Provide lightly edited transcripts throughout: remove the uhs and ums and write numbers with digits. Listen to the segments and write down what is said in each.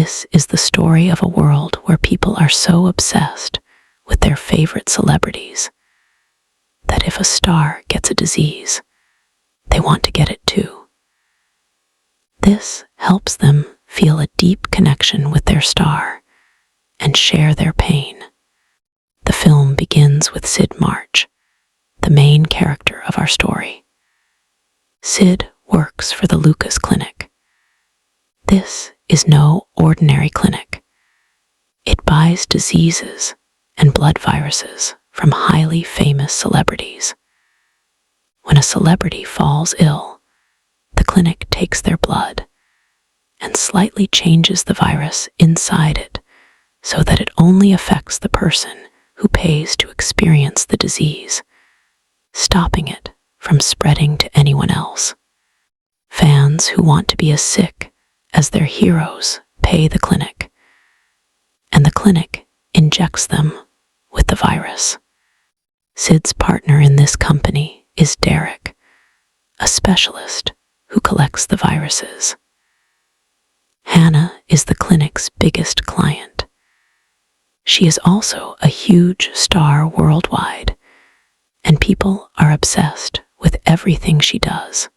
This is the story of a world where people are so obsessed with their favorite celebrities that if a star gets a disease, they want to get it too. This helps them feel a deep connection with their star and share their pain. The film begins with Sid March, the main character of our story. Sid works for the Lucas Clinic. This is no ordinary clinic. It buys diseases and blood viruses from highly famous celebrities. When a celebrity falls ill, the clinic takes their blood and slightly changes the virus inside it so that it only affects the person who pays to experience the disease, stopping it from spreading to anyone else. Fans who want to be as sick as their heroes pay the clinic, and the clinic injects them with the virus. Sid's partner in this company is Derek, a specialist who collects the viruses. Hannah is the clinic's biggest client. She is also a huge star worldwide, and people are obsessed with everything she does.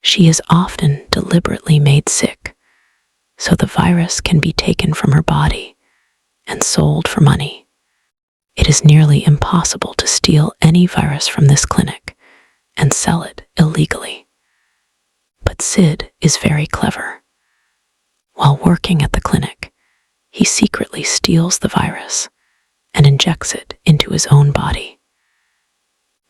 She is often deliberately made sick, so the virus can be taken from her body and sold for money. It is nearly impossible to steal any virus from this clinic and sell it illegally. But Sid is very clever. While working at the clinic, he secretly steals the virus and injects it into his own body.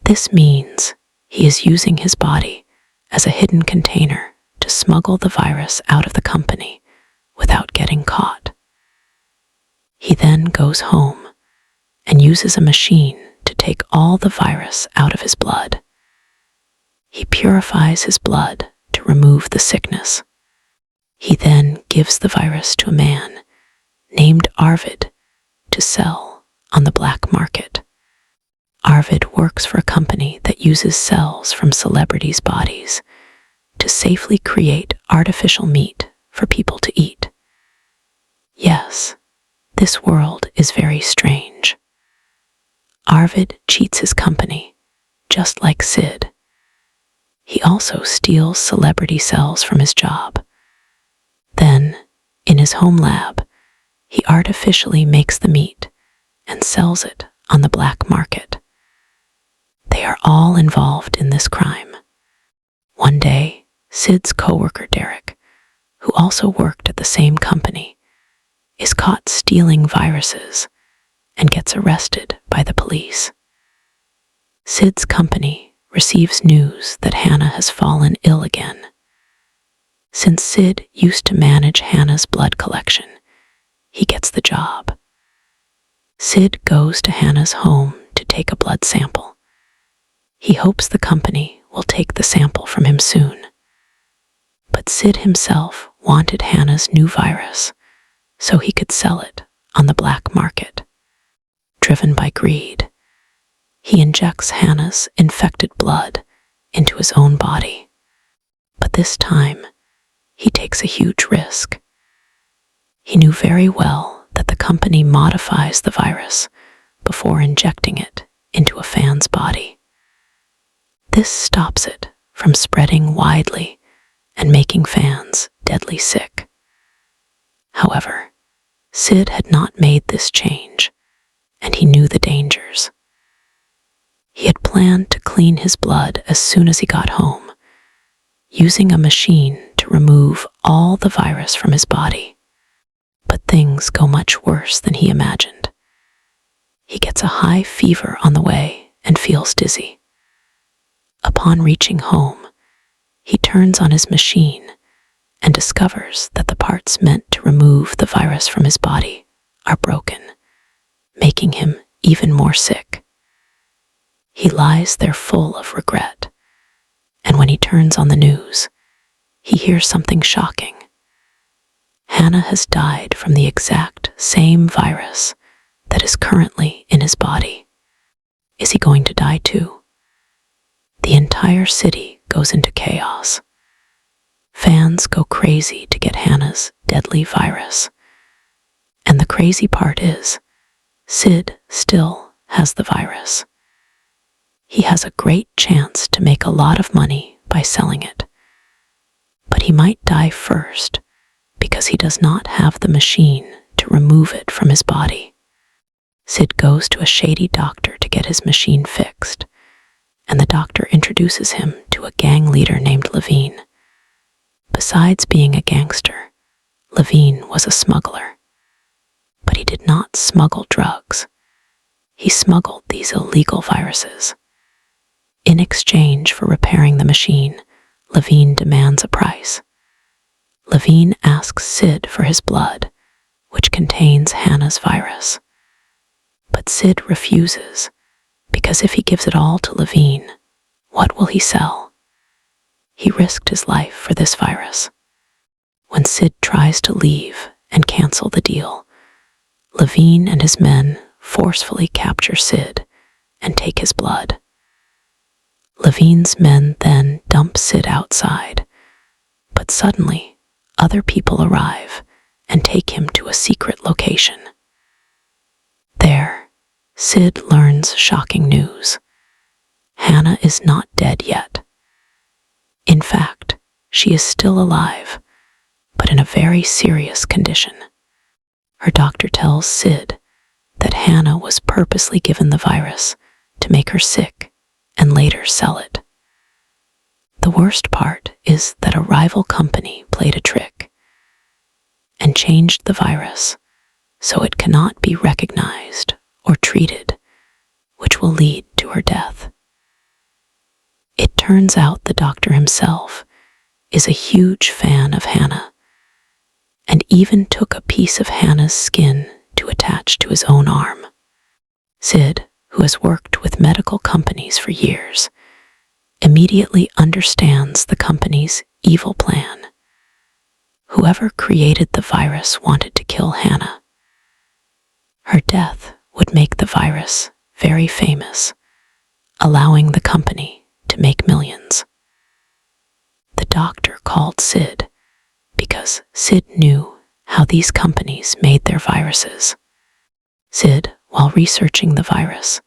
This means he is using his body as a hidden container to smuggle the virus out of the company without getting caught. He then goes home and uses a machine to take all the virus out of his blood. He purifies his blood to remove the sickness. He then gives the virus to a man named Arvid to sell on the black market. Arvid works for a company that uses cells from celebrities' bodies to safely create artificial meat for people to eat. Yes, this world is very strange. Arvid cheats his company, just like Sid. He also steals celebrity cells from his job. Then, in his home lab, he artificially makes the meat and sells it on the black market. They are all involved in this crime. One day, Sid's coworker Derek, who also worked at the same company, is caught stealing viruses and gets arrested by the police. Sid's company receives news that Hannah has fallen ill again. Since Sid used to manage Hannah's blood collection, he gets the job. Sid goes to Hannah's home to take a blood sample. He hopes the company will take the sample from him soon. But Sid himself wanted Hannah's new virus so he could sell it on the black market. Driven by greed, he injects Hannah's infected blood into his own body. But this time, he takes a huge risk. He knew very well that the company modifies the virus before injecting it into a fan's body. This stops it from spreading widely and making fans deadly sick. However, Sid had not made this change, and he knew the dangers. He had planned to clean his blood as soon as he got home, using a machine to remove all the virus from his body. But things go much worse than he imagined. He gets a high fever on the way and feels dizzy. Upon reaching home, he turns on his machine and discovers that the parts meant to remove the virus from his body are broken, making him even more sick. He lies there full of regret, and when he turns on the news, he hears something shocking. Hannah has died from the exact same virus that is currently in his body. Is he going to die too? The entire city goes into chaos. Fans go crazy to get Hannah's deadly virus. And the crazy part is, Sid still has the virus. He has a great chance to make a lot of money by selling it. But he might die first because he does not have the machine to remove it from his body. Sid goes to a shady doctor to get his machine fixed, and the doctor introduces him to a gang leader named Levine. Besides being a gangster, Levine was a smuggler. But he did not smuggle drugs. He smuggled these illegal viruses. In exchange for repairing the machine, Levine demands a price. Levine asks Sid for his blood, which contains Hannah's virus. But Sid refuses, because if he gives it all to Levine, what will he sell? He risked his life for this virus. When Sid tries to leave and cancel the deal, Levine and his men forcefully capture Sid and take his blood. Levine's men then dump Sid outside, but suddenly other people arrive and take him to a secret location. There, Sid learns shocking news. Hannah is not dead yet. In fact, she is still alive, but in a very serious condition. Her doctor tells Sid that Hannah was purposely given the virus to make her sick and later sell it. The worst part is that a rival company played a trick and changed the virus so it cannot be recognized or treated, which will lead to her death. It turns out the doctor himself is a huge fan of Hannah and even took a piece of Hannah's skin to attach to his own arm. Sid, who has worked with medical companies for years, immediately understands the company's evil plan. Whoever created the virus wanted to kill Hannah. Her death would make the virus very famous, allowing the company to make millions. The doctor called Sid because Sid knew how these companies made their viruses. Sid, while researching the virus,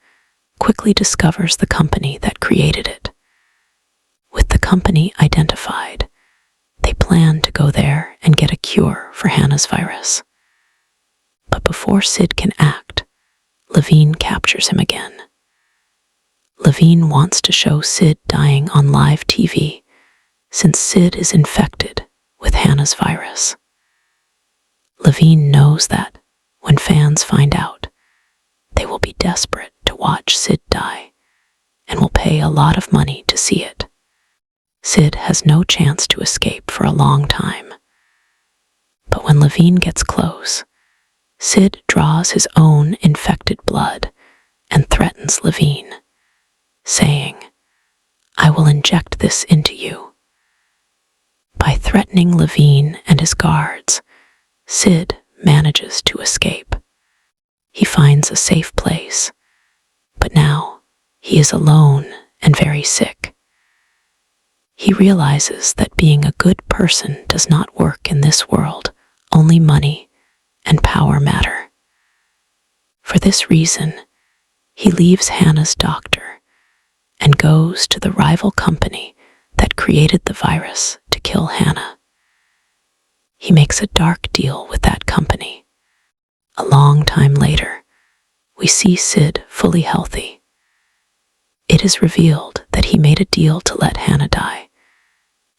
quickly discovers the company that created it. With the company identified, they plan to go there and get a cure for Hannah's virus. But before Sid can act, Levine captures him again. Levine wants to show Sid dying on live TV, since Sid is infected with Hannah's virus. Levine knows that when fans find out, they will be desperate to watch Sid die and will pay a lot of money to see it. Sid has no chance to escape for a long time. But when Levine gets close, Sid draws his own infected blood and threatens Levine, saying, "I will inject this into you." By threatening Levine and his guards, Sid manages to escape. He finds a safe place, but now he is alone and very sick. He realizes that being a good person does not work in this world. Only money and power matter. For this reason, he leaves Hannah's doctor and goes to the rival company that created the virus to kill Hannah. He makes a dark deal with that company. A long time later, we see Sid fully healthy. It is revealed that he made a deal to let Hannah die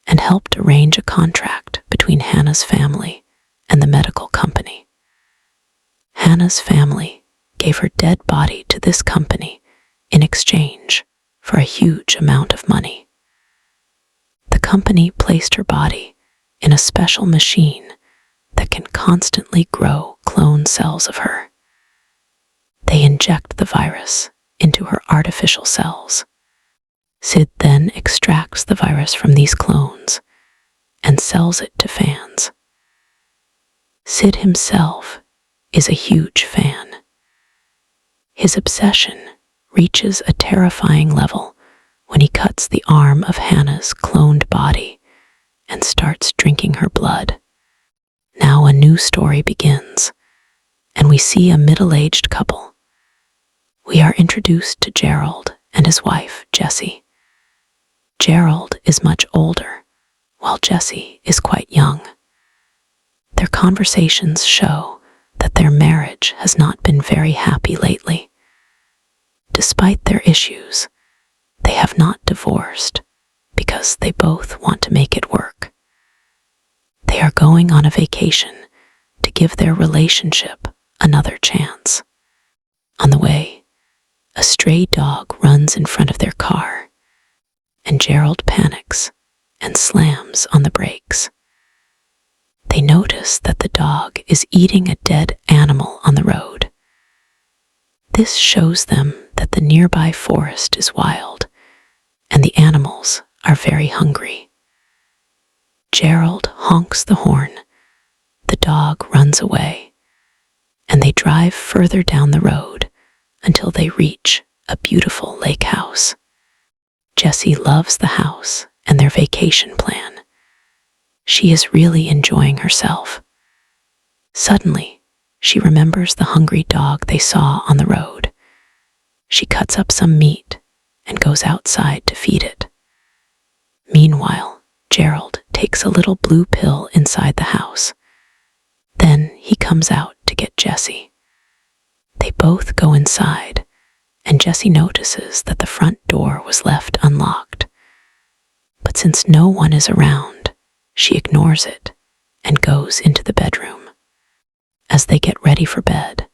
and helped arrange a contract between Hannah's family and the medical company. Hannah's family gave her dead body to this company in exchange for a huge amount of money. The company placed her body in a special machine that can constantly grow clone cells of her. They inject the virus into her artificial cells. Sid then extracts the virus from these clones and sells it to fans. Sid himself is a huge fan. His obsession reaches a terrifying level when he cuts the arm of Hannah's cloned body and starts drinking her blood. Now a new story begins, and we see a middle-aged couple. We are introduced to Gerald and his wife, Jessie. Gerald is much older, while Jessie is quite young. Their conversations show that their marriage has not been very happy lately. Despite their issues, they have not divorced because they both want to make it work. They are going on a vacation to give their relationship another chance. On the way, a stray dog runs in front of their car, and Gerald panics and slams on the brakes. They notice that the dog is eating a dead animal on the road. This shows them that the nearby forest is wild, and the animals are very hungry. Gerald honks the horn, the dog runs away, and they drive further down the road until they reach a beautiful lake house. Jessie loves the house and their vacation plan. She is really enjoying herself. Suddenly, she remembers the hungry dog they saw on the road. She cuts up some meat and goes outside to feed it. Meanwhile, Gerald takes a little blue pill inside the house. Then he comes out to get Jessie. They both go inside, and Jessie notices that the front door was left unlocked. But since no one is around, she ignores it and goes into the bedroom. As they get ready for bed,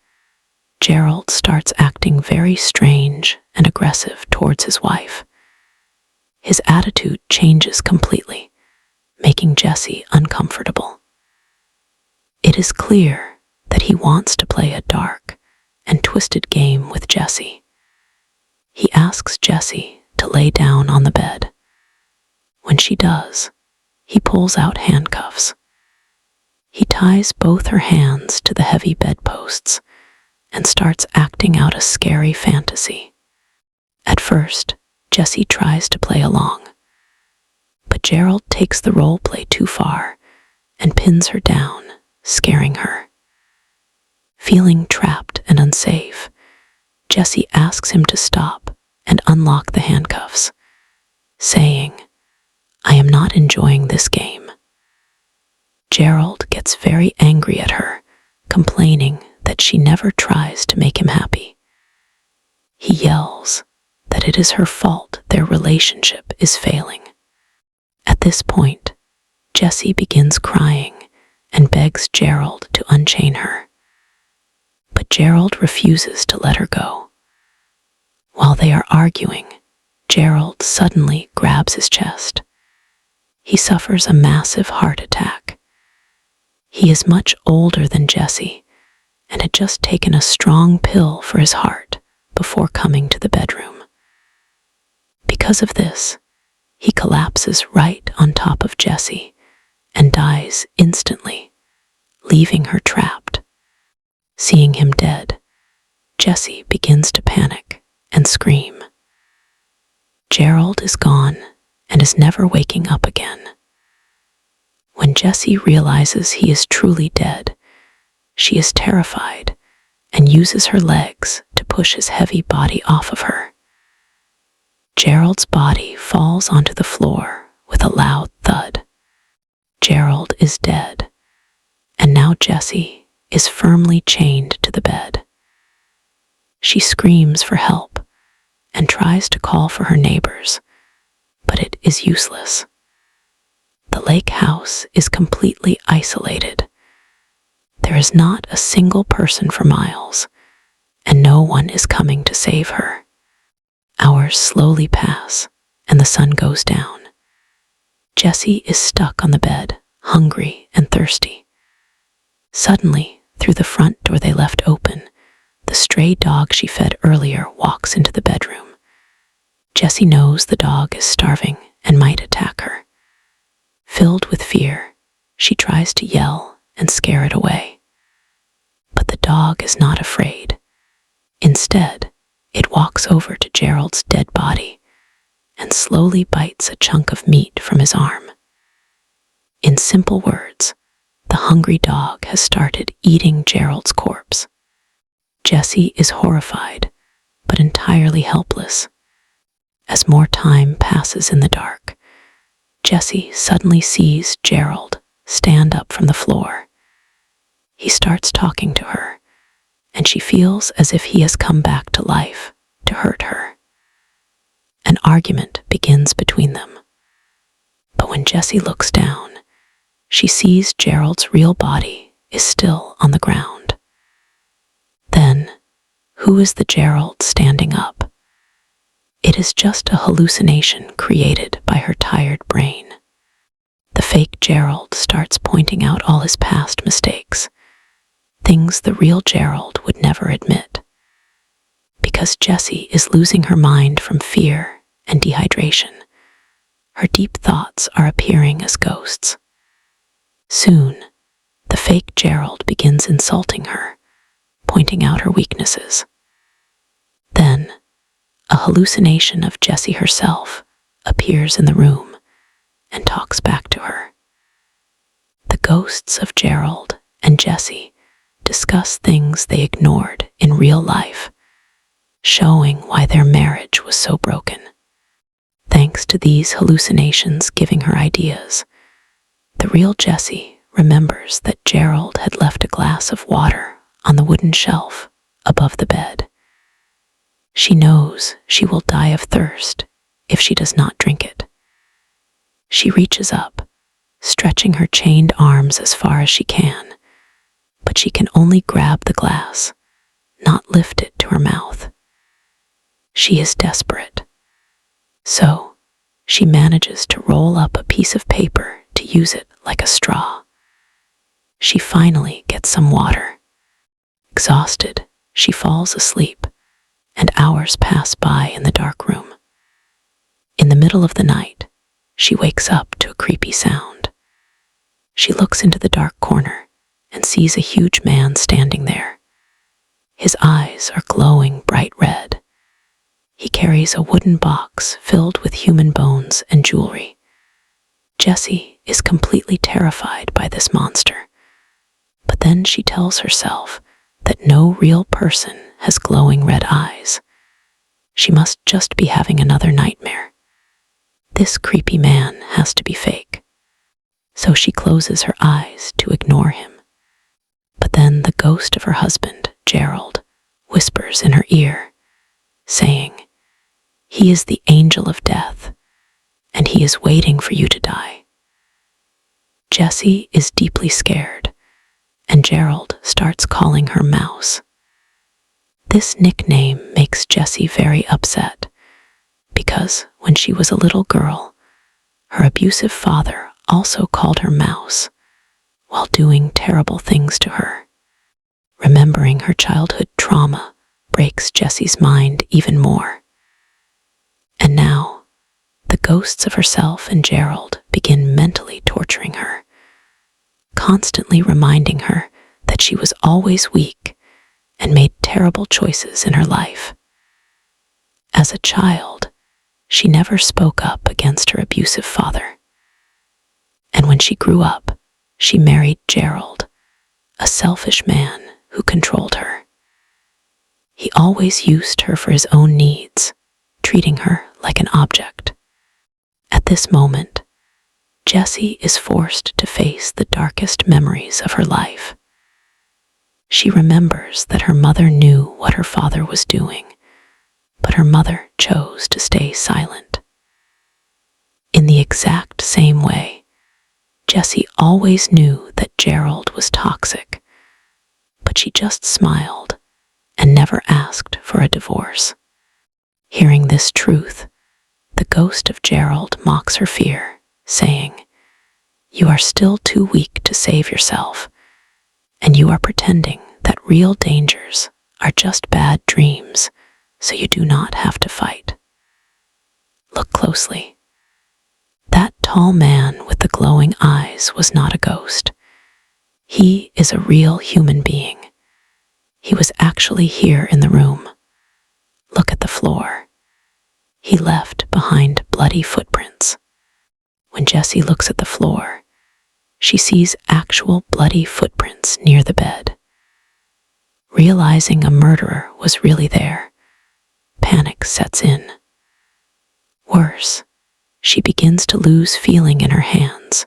Gerald starts acting very strange and aggressive towards his wife. His attitude changes completely, making Jessie uncomfortable. It is clear that he wants to play a dark and twisted game with Jessie. He asks Jessie to lay down on the bed. When she does, he pulls out handcuffs. He ties both her hands to the heavy bedposts and starts acting out a scary fantasy. At first, Jessie tries to play along, but Gerald takes the role play too far and pins her down, scaring her. Feeling trapped and unsafe, Jessie asks him to stop and unlock the handcuffs, saying, "I am not enjoying this game." Gerald gets very angry at her, complaining that she never tries to make him happy. He yells that it is her fault their relationship is failing. At this point, Jessie begins crying and begs Gerald to unchain her. But Gerald refuses to let her go. While they are arguing, Gerald suddenly grabs his chest. He suffers a massive heart attack. He is much older than Jessie and had just taken a strong pill for his heart before coming to the bedroom. Because of this, he collapses right on top of Jessie and dies instantly, leaving her trapped. Seeing him dead, Jessie begins to panic and scream. Gerald is gone and is never waking up again. When Jessie realizes he is truly dead, she is terrified and uses her legs to push his heavy body off of her. Gerald's body falls onto the floor with a loud thud. Gerald is dead, and now Jessie is firmly chained to the bed. She screams for help and tries to call for her neighbors, but it is useless. The lake house is completely isolated. There is not a single person for miles, and no one is coming to save her. Hours slowly pass, and the sun goes down. Jessie is stuck on the bed, hungry and thirsty. Suddenly, through the front door they left open, the stray dog she fed earlier walks into the bedroom. Jessie knows the dog is starving and might attack her. Filled with fear, she tries to yell and scare it away. But the dog is not afraid. Instead, it walks over to Gerald's dead body and slowly bites a chunk of meat from his arm. In simple words, the hungry dog has started eating Gerald's corpse. Jessie is horrified, but entirely helpless. As more time passes in the dark, Jessie suddenly sees Gerald stand up from the floor. He starts talking to her, and she feels as if he has come back to life to hurt her. An argument begins between them. But when Jessie looks down, she sees Gerald's real body is still on the ground. Then, who is the Gerald standing up? It is just a hallucination created by her tired brain. The fake Gerald starts pointing out all his past mistakes, things the real Gerald would never admit. Because Jessie is losing her mind from fear and dehydration, her deep thoughts are appearing as ghosts. Soon, the fake Gerald begins insulting her, pointing out her weaknesses. Then, a hallucination of Jessie herself appears in the room and talks back to her. The ghosts of Gerald and Jessie discuss things they ignored in real life, showing why their marriage was so broken. Thanks to these hallucinations giving her ideas, the real Jessie remembers that Gerald had left a glass of water on the wooden shelf above the bed. She knows she will die of thirst if she does not drink it. She reaches up, stretching her chained arms as far as she can, but she can only grab the glass, not lift it to her mouth. She is desperate. So, she manages to roll up a piece of paper to use it like a straw. She finally gets some water. Exhausted, she falls asleep, and hours pass by in the dark room. In the middle of the night, she wakes up to a creepy sound. She looks into the dark corner and sees a huge man standing there. His eyes are glowing bright red. He carries a wooden box filled with human bones and jewelry. Jessie is completely terrified by this monster, but then she tells herself that no real person has glowing red eyes. She must just be having another nightmare. This creepy man has to be fake. So she closes her eyes to ignore him. But then the ghost of her husband, Gerald, whispers in her ear, saying, "He is the angel of death, and he is waiting for you to die." Jessie is deeply scared, and Gerald starts calling her Mouse. This nickname makes Jessie very upset, because when she was a little girl, her abusive father also called her Mouse, while doing terrible things to her. Remembering her childhood trauma breaks Jessie's mind even more. And now, the ghosts of herself and Gerald begin mentally torturing her, constantly reminding her that she was always weak and made terrible choices in her life. As a child, she never spoke up against her abusive father. And when she grew up, she married Gerald, a selfish man who controlled her. He always used her for his own needs, treating her like an object. At this moment, Jessie is forced to face the darkest memories of her life. She remembers that her mother knew what her father was doing, but her mother chose to stay silent. In the exact same way, Jessie always knew that Gerald was toxic, but she just smiled and never asked for a divorce. Hearing this truth, the ghost of Gerald mocks her fear, saying, "You are still too weak to save yourself, and you are pretending that real dangers are just bad dreams, so you do not have to fight." Look closely. That tall man with the glowing eyes was not a ghost. He is a real human being. He was actually here in the room. Look at the floor. He left behind bloody footprints. When Jessie looks at the floor, she sees actual bloody footprints near the bed. Realizing a murderer was really there, panic sets in. Worse, she begins to lose feeling in her hands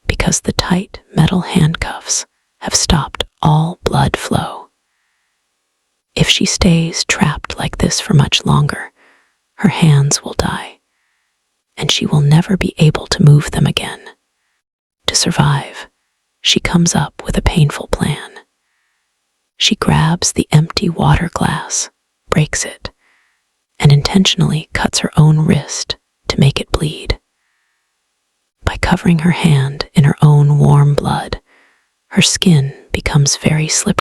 because the tight metal handcuffs have stopped all blood flow. If she stays trapped like this for much longer, her hands will die, and she will never be able to move them again. To survive, she comes up with a painful plan. She grabs the empty water glass, breaks it, and intentionally cuts her own wrist to make it bleed. By covering her hand in her own warm blood, her skin becomes very slippery.